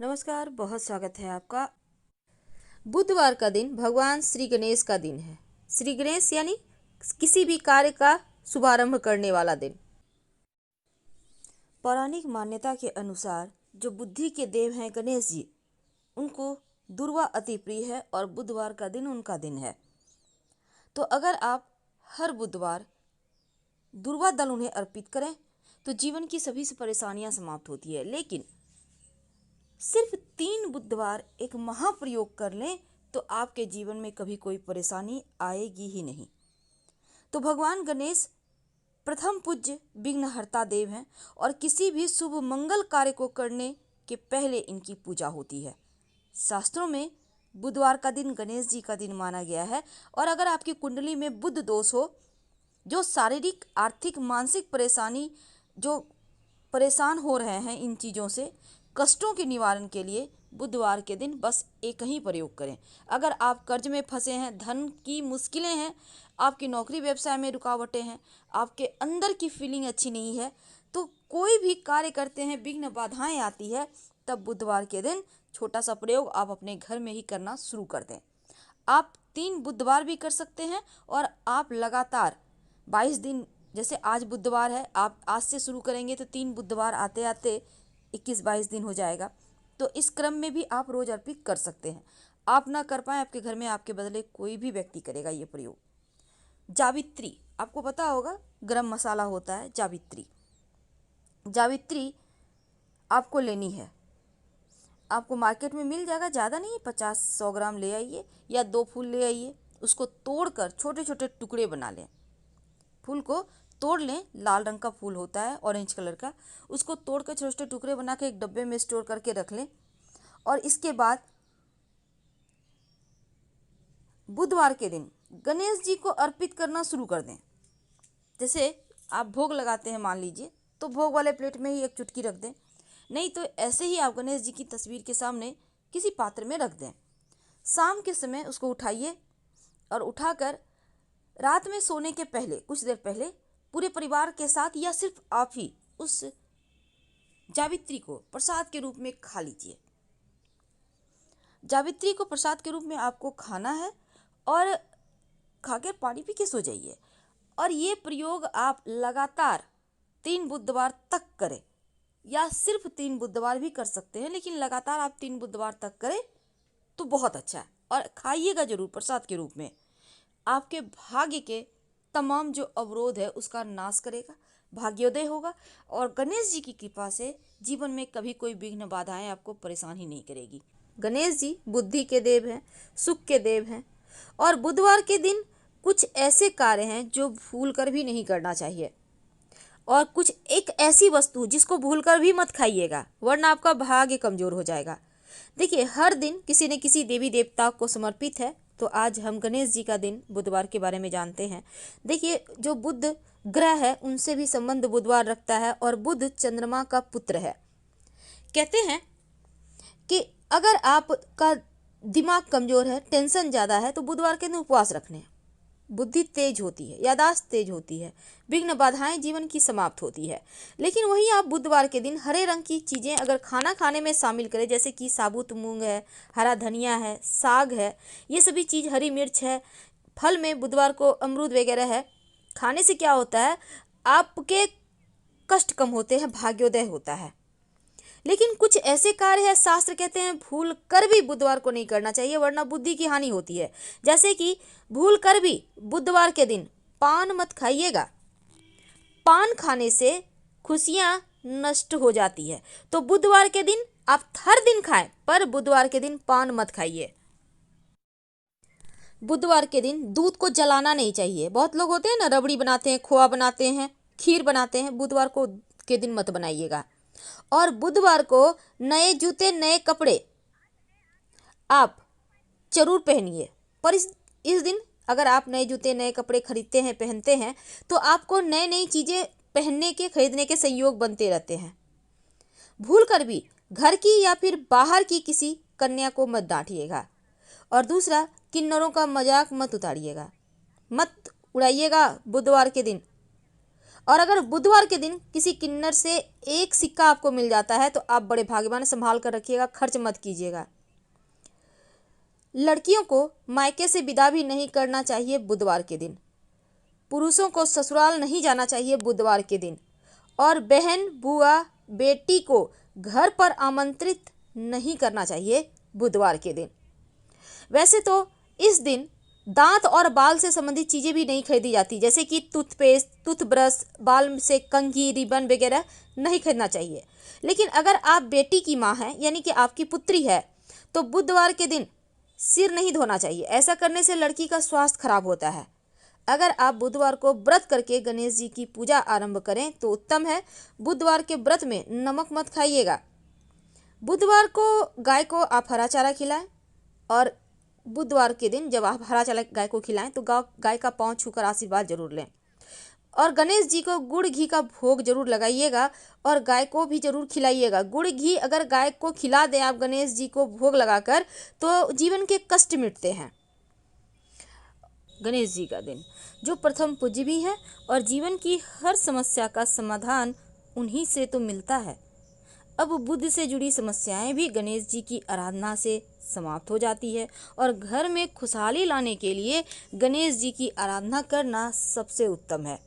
नमस्कार, बहुत स्वागत है आपका। बुधवार का दिन भगवान श्री गणेश का दिन है। श्री गणेश यानी किसी भी कार्य का शुभारंभ करने वाला दिन। पौराणिक मान्यता के अनुसार जो बुद्धि के देव हैं गणेश जी, उनको दुर्वा अति प्रिय है और बुधवार का दिन उनका दिन है। तो अगर आप हर बुधवार दुर्वा दल उन्हें अर्पित करें तो जीवन की सभी परेशानियां समाप्त होती है। लेकिन सिर्फ 3 बुधवार एक महाप्रयोग कर लें तो आपके जीवन में कभी कोई परेशानी आएगी ही नहीं। तो भगवान गणेश प्रथम पूज्य विघ्नहर्ता देव हैं और किसी भी शुभ मंगल कार्य को करने के पहले इनकी पूजा होती है। शास्त्रों में बुधवार का दिन गणेश जी का दिन माना गया है। और अगर आपकी कुंडली में बुध दोष हो, जो शारीरिक, आर्थिक, मानसिक परेशानी, जो परेशान हो रहे हैं इन चीज़ों से, कष्टों के निवारण के लिए बुधवार के दिन बस एक ही प्रयोग करें। अगर आप कर्ज में फंसे हैं, धन की मुश्किलें हैं, आपकी नौकरी व्यवसाय में रुकावटें हैं, आपके अंदर की फीलिंग अच्छी नहीं है, तो कोई भी कार्य करते हैं विघ्न बाधाएं आती है, तब बुधवार के दिन छोटा सा प्रयोग आप अपने घर में ही करना शुरू कर दें। आप 3 बुधवार भी कर सकते हैं और आप लगातार 22 दिन, जैसे आज बुधवार है, आप आज से शुरू करेंगे तो 3 बुधवार आते आते 21-22 दिन हो जाएगा। तो इस क्रम में भी आप रोज अर्पित कर सकते हैं। आप ना कर पाए, आपके घर में आपके बदले कोई भी व्यक्ति करेगा ये प्रयोग। जावित्री, आपको पता होगा गरम मसाला होता है जावित्री। जावित्री आपको लेनी है, आपको मार्केट में मिल जाएगा, ज़्यादा नहीं, 50-100 ग्राम ले आइए या 2 फूल ले आइए। उसको तोड़कर छोटे छोटे टुकड़े बना लें। फूल को तोड़ लें, लाल रंग का फूल होता है, ऑरेंज कलर का। उसको तोड़कर छोटे छोटे टुकड़े बना के एक डब्बे में स्टोर करके रख लें। और इसके बाद बुधवार के दिन गणेश जी को अर्पित करना शुरू कर दें। जैसे आप भोग लगाते हैं मान लीजिए, तो भोग वाले प्लेट में ही एक चुटकी रख दें, नहीं तो ऐसे ही आप गणेश जी की तस्वीर के सामने किसी पात्र में रख दें। शाम के समय उसको उठाइए और उठाकर रात में सोने के पहले, कुछ देर पहले, पूरे परिवार के साथ या सिर्फ आप ही उस जावित्री को प्रसाद के रूप में खा लीजिए। जावित्री को प्रसाद के रूप में आपको खाना है और खाकर पानी पी के सो जाइए। और ये प्रयोग आप लगातार 3 बुधवार तक करें, या सिर्फ 3 बुधवार भी कर सकते हैं, लेकिन लगातार आप 3 बुधवार तक करें तो बहुत अच्छा है। और खाइएगा जरूर प्रसाद के रूप में। आपके भाग्य के तमाम जो अवरोध है उसका नाश करेगा, भाग्योदय होगा और गणेश जी की कृपा से जीवन में कभी कोई विघ्न बाधाएं आपको परेशान ही नहीं करेगी। गणेश जी बुद्धि के देव हैं, सुख के देव हैं। और बुधवार के दिन कुछ ऐसे कार्य हैं जो भूलकर भी नहीं करना चाहिए। और कुछ एक ऐसी वस्तु जिसको भूलकर भी मत खाइएगा, वरना आपका भाग्य कमजोर हो जाएगा। देखिए, हर दिन किसी न किसी देवी देवता को समर्पित है, तो आज हम गणेश जी का दिन बुधवार के बारे में जानते हैं। देखिए, जो बुध ग्रह है उनसे भी संबंध बुधवार रखता है और बुध चंद्रमा का पुत्र है। कहते हैं कि अगर आपका दिमाग कमजोर है, टेंशन ज़्यादा है, तो बुधवार के दिन उपवास रखने हैं। बुद्धि तेज होती है, यादाश्त तेज होती है, विघ्न बाधाएं जीवन की समाप्त होती है। लेकिन वहीं आप बुधवार के दिन हरे रंग की चीज़ें अगर खाना खाने में शामिल करें, जैसे कि साबुत मूंग है, हरा धनिया है, साग है, ये सभी चीज़, हरी मिर्च है, फल में बुधवार को अमरूद वगैरह है, खाने से क्या होता है, आपके कष्ट कम होते हैं, भाग्योदय होता है। लेकिन कुछ ऐसे कार्य है, शास्त्र कहते हैं भूल कर भी बुधवार को नहीं करना चाहिए, वरना बुद्धि की हानि होती है। जैसे कि भूल कर भी बुधवार के दिन पान मत खाइएगा। पान खाने से खुशियां नष्ट हो जाती है। तो बुधवार के दिन आप हर दिन खाएं, पर बुधवार के दिन पान मत खाइए। बुधवार के दिन दूध को जलाना नहीं चाहिए। बहुत लोग होते हैं ना, रबड़ी बनाते हैं, खोआ बनाते हैं, खीर बनाते हैं, बुधवार को के दिन मत बनाइएगा। और बुधवार को नए जूते, नए कपड़े आप जरूर पहनिए। पर इस दिन अगर आप नए जूते, नए कपड़े खरीदते हैं, पहनते हैं, तो आपको नई नई चीज़ें पहनने के, खरीदने के संयोग बनते रहते हैं। भूल कर भी घर की या फिर बाहर की किसी कन्या को मत डांटिएगा। और दूसरा, किन्नरों का मजाक मत उतारिएगा, मत उड़ाइएगा बुधवार के दिन। और अगर बुधवार के दिन किसी किन्नर से एक सिक्का आपको मिल जाता है तो आप बड़े भाग्यवान, संभाल कर रखिएगा, खर्च मत कीजिएगा। लड़कियों को मायके से विदा भी नहीं करना चाहिए बुधवार के दिन। पुरुषों को ससुराल नहीं जाना चाहिए बुधवार के दिन। और बहन, बुआ, बेटी को घर पर आमंत्रित नहीं करना चाहिए बुधवार के दिन। वैसे तो इस दिन दांत और बाल से संबंधित चीज़ें भी नहीं खरीदी जाती, जैसे कि टूथपेस्ट, टूथब्रश, बाल से कंघी, रिबन वगैरह नहीं खरीदना चाहिए। लेकिन अगर आप बेटी की माँ हैं, यानी कि आपकी पुत्री है, तो बुधवार के दिन सिर नहीं धोना चाहिए। ऐसा करने से लड़की का स्वास्थ्य खराब होता है। अगर आप बुधवार को व्रत करके गणेश जी की पूजा आरंभ करें तो उत्तम है। बुधवार के व्रत में नमक मत खाइएगा। बुधवार को गाय को आप हरा चारा खिलाएं, और बुधवार के दिन जब आप हरा चारा गाय को खिलाएं तो गाय का पाँव छूकर आशीर्वाद जरूर लें। और गणेश जी को गुड़ घी का भोग जरूर लगाइएगा और गाय को भी जरूर खिलाइएगा। गुड़ घी अगर गाय को खिला दें आप गणेश जी को भोग लगाकर, तो जीवन के कष्ट मिटते हैं। गणेश जी का दिन जो प्रथम पूज्य भी है और जीवन की हर समस्या का समाधान उन्हीं से तो मिलता है। अब बुद्ध से जुड़ी समस्याएं भी गणेश जी की आराधना से समाप्त हो जाती है और घर में खुशहाली लाने के लिए गणेश जी की आराधना करना सबसे उत्तम है।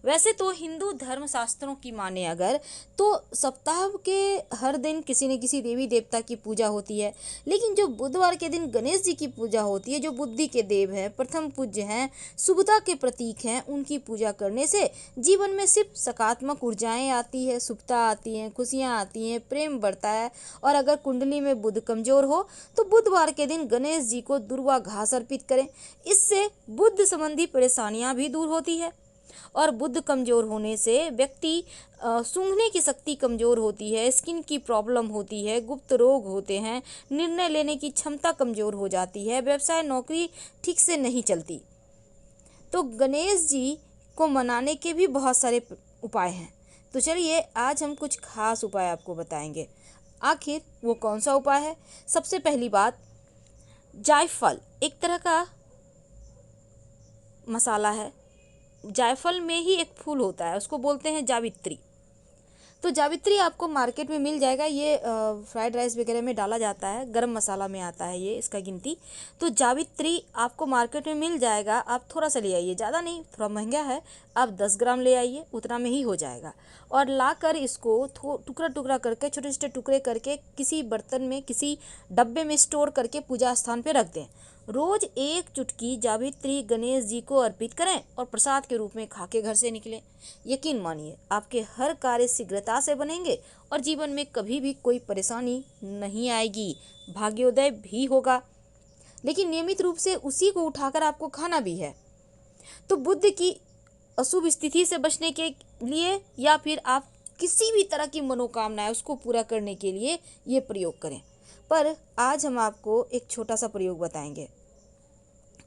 वैसे तो हिंदू धर्म शास्त्रों की माने अगर, तो सप्ताह के हर दिन किसी न किसी देवी देवता की पूजा होती है, लेकिन जो बुधवार के दिन गणेश जी की पूजा होती है, जो बुद्धि के देव हैं, प्रथम पूज्य हैं, शुभता के प्रतीक हैं, उनकी पूजा करने से जीवन में सिर्फ सकारात्मक ऊर्जाएं आती है, शुभता आती हैं, खुशियाँ आती हैं, प्रेम बढ़ता है। और अगर कुंडली में बुध कमजोर हो तो बुधवार के दिन गणेश जी को दुर्वा घास अर्पित करें। इससे बुद्ध संबंधी परेशानियां भी दूर होती है। और बुद्ध कमजोर होने से व्यक्ति सूंघने की शक्ति कमजोर होती है, स्किन की प्रॉब्लम होती है, गुप्त रोग होते हैं, निर्णय लेने की क्षमता कमजोर हो जाती है, व्यवसाय नौकरी ठीक से नहीं चलती। तो गणेश जी को मनाने के भी बहुत सारे उपाय हैं। तो चलिए आज हम कुछ खास उपाय आपको बताएंगे। आखिर वो कौन सा उपाय है? सबसे पहली बात, जायफल एक तरह का मसाला है। जायफल में ही एक फूल होता है, उसको बोलते हैं जावित्री। तो जावित्री आपको मार्केट में मिल जाएगा। ये फ्राइड राइस वगैरह में डाला जाता है, गरम मसाला में आता है ये, इसका गिनती। तो जावित्री आपको मार्केट में मिल जाएगा। आप थोड़ा सा ले आइए, ज़्यादा नहीं, थोड़ा महंगा है। आप 10 ग्राम ले आइए, उतना में ही हो जाएगा। और लाकर इसको टुकड़ा टुकड़ा करके, छोटे छोटे टुकड़े करके किसी बर्तन में, किसी डब्बे में स्टोर करके पूजा स्थान पर रख दें। रोज एक चुटकी जावित्री गणेश जी को अर्पित करें और प्रसाद के रूप में खा के घर से निकलें। यकीन मानिए आपके हर कार्य शीघ्रता से बनेंगे और जीवन में कभी भी कोई परेशानी नहीं आएगी, भाग्योदय भी होगा। लेकिन नियमित रूप से उसी को उठाकर आपको खाना भी है। तो बुद्ध की अशुभ स्थिति से बचने के लिए या फिर आप किसी भी तरह की मनोकामना है उसको पूरा करने के लिए ये प्रयोग करें। पर आज हम आपको एक छोटा सा प्रयोग बताएंगे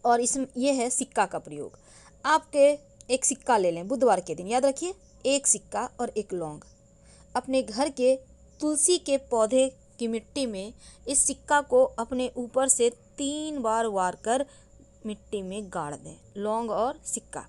और इसमें यह है सिक्का का प्रयोग। आपके एक सिक्का ले लें बुधवार के दिन, याद रखिए, एक सिक्का और एक लौंग। अपने घर के तुलसी के पौधे की मिट्टी में इस सिक्का को अपने ऊपर से 3 बार वार कर मिट्टी में गाड़ दें। लौंग और सिक्का,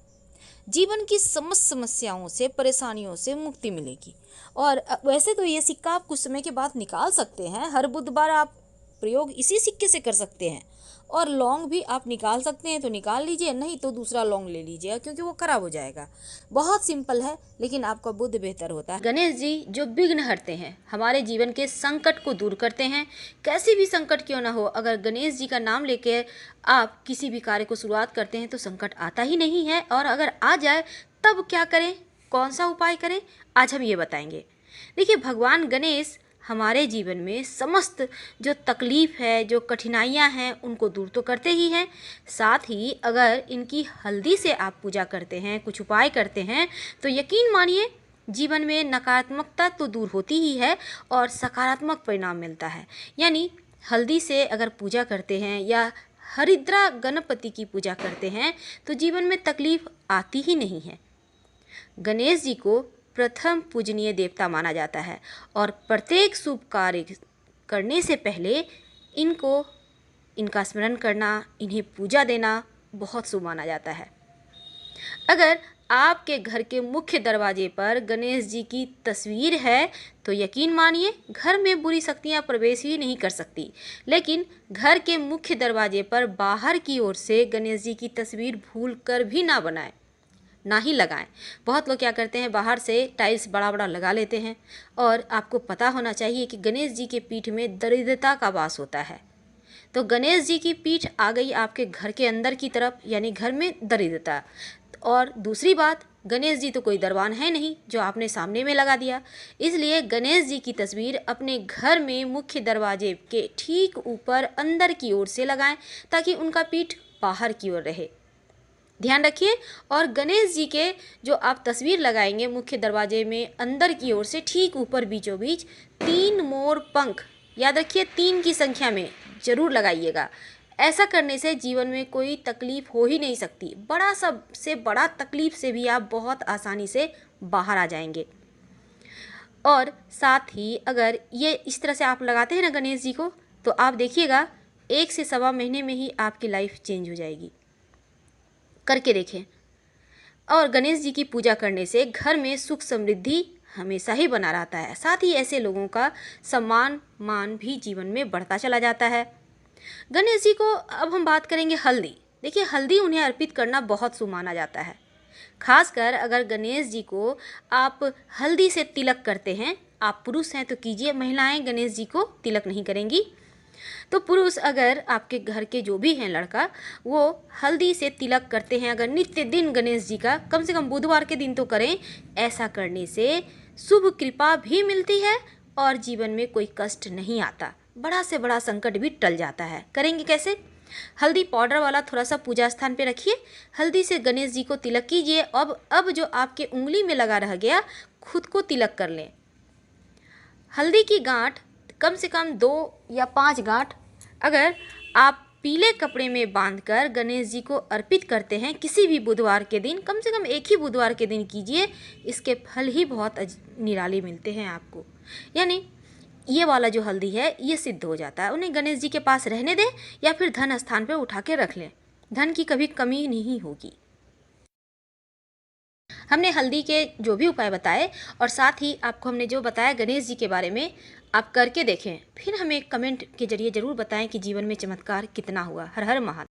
जीवन की समस्त समस्याओं से, परेशानियों से मुक्ति मिलेगी। और वैसे तो ये सिक्का आप कुछ समय के बाद निकाल सकते हैं। हर बुधवार आप प्रयोग इसी सिक्के से कर सकते हैं। और लौंग भी आप निकाल सकते हैं तो निकाल लीजिए, नहीं तो दूसरा लौंग ले लीजिए, क्योंकि वो खराब हो जाएगा। बहुत सिंपल है, लेकिन आपका बुद्ध बेहतर होता है। गणेश जी जो विघ्न हरते हैं, हमारे जीवन के संकट को दूर करते हैं। कैसी भी संकट क्यों ना हो, अगर गणेश जी का नाम लेके आप किसी भी कार्य को शुरुआत करते हैं तो संकट आता ही नहीं है। और अगर आ जाए तब क्या करें, कौन सा उपाय करें, आज हम ये बताएंगे। देखिए, भगवान गणेश हमारे जीवन में समस्त जो तकलीफ़ है, जो कठिनाइयाँ हैं, उनको दूर तो करते ही हैं। साथ ही अगर इनकी हल्दी से आप पूजा करते हैं, कुछ उपाय करते हैं, तो यकीन मानिए जीवन में नकारात्मकता तो दूर होती ही है और सकारात्मक परिणाम मिलता है। यानी हल्दी से अगर पूजा करते हैं या हरिद्रा गणपति की पूजा करते हैं तो जीवन में तकलीफ आती ही नहीं है। गणेश जी को प्रथम पूजनीय देवता माना जाता है और प्रत्येक शुभ कार्य करने से पहले इनका स्मरण करना, इन्हें पूजा देना बहुत शुभ माना जाता है। अगर आपके घर के मुख्य दरवाजे पर गणेश जी की तस्वीर है तो यकीन मानिए घर में बुरी शक्तियां प्रवेश ही नहीं कर सकती। लेकिन घर के मुख्य दरवाजे पर बाहर की ओर से गणेश जी की तस्वीर भूल कर भी ना बनाएं, ना ही लगाएं। बहुत लोग क्या करते हैं, बाहर से टाइल्स बड़ा बड़ा लगा लेते हैं। और आपको पता होना चाहिए कि गणेश जी के पीठ में दरिद्रता का वास होता है। तो गणेश जी की पीठ आ गई आपके घर के अंदर की तरफ, यानी घर में दरिद्रता। और दूसरी बात, गणेश जी तो कोई दरबान है नहीं जो आपने सामने में लगा दिया। इसलिए गणेश जी की तस्वीर अपने घर में मुख्य दरवाजे के ठीक ऊपर अंदर की ओर से लगाएं ताकि उनका पीठ बाहर की ओर रहे। ध्यान रखिए। और गणेश जी के जो आप तस्वीर लगाएंगे मुख्य दरवाजे में अंदर की ओर से ठीक ऊपर बीचों बीच 3 मोर पंख, याद रखिए 3 की संख्या में जरूर लगाइएगा। ऐसा करने से जीवन में कोई तकलीफ हो ही नहीं सकती। बड़ा सबसे बड़ा तकलीफ से भी आप बहुत आसानी से बाहर आ जाएंगे। और साथ ही अगर ये इस तरह से आप लगाते हैं ना गणेश जी को, तो आप देखिएगा 1 से सवा महीने में ही आपकी लाइफ चेंज हो जाएगी। करके देखें। और गणेश जी की पूजा करने से घर में सुख समृद्धि हमेशा ही बना रहता है। साथ ही ऐसे लोगों का सम्मान मान भी जीवन में बढ़ता चला जाता है। गणेश जी को अब हम बात करेंगे हल्दी। देखिए, हल्दी उन्हें अर्पित करना बहुत शुभ माना जाता है। खासकर अगर गणेश जी को आप हल्दी से तिलक करते हैं, आप पुरुष हैं तो कीजिए, महिलाएं गणेश जी को तिलक नहीं करेंगी। तो पुरुष अगर आपके घर के जो भी हैं लड़का, वो हल्दी से तिलक करते हैं अगर नित्य दिन गणेश जी का, कम से कम बुधवार के दिन तो करें। ऐसा करने से शुभ कृपा भी मिलती है और जीवन में कोई कष्ट नहीं आता, बड़ा से बड़ा संकट भी टल जाता है। करेंगे कैसे? हल्दी पाउडर वाला थोड़ा सा पूजा स्थान पे रखिए, हल्दी से गणेश जी को तिलक कीजिए। अब जो आपके उंगली में लगा रह गया, खुद को तिलक कर लें। हल्दी की गांठ कम से कम 2 या 5 गांठ अगर आप पीले कपड़े में बांधकर गणेश जी को अर्पित करते हैं किसी भी बुधवार के दिन, कम से कम एक ही बुधवार के दिन कीजिए, इसके फल ही बहुत निराले मिलते हैं आपको। यानी ये वाला जो हल्दी है ये सिद्ध हो जाता है। उन्हें गणेश जी के पास रहने दें या फिर धन स्थान पर उठा के रख लें, धन की कभी कमी नहीं होगी। हमने हल्दी के जो भी उपाय बताए और साथ ही आपको हमने जो बताया गणेश जी के बारे में, आप करके देखें, फिर हमें कमेंट के जरिए ज़रूर बताएं कि जीवन में चमत्कार कितना हुआ। हर हर महादेव।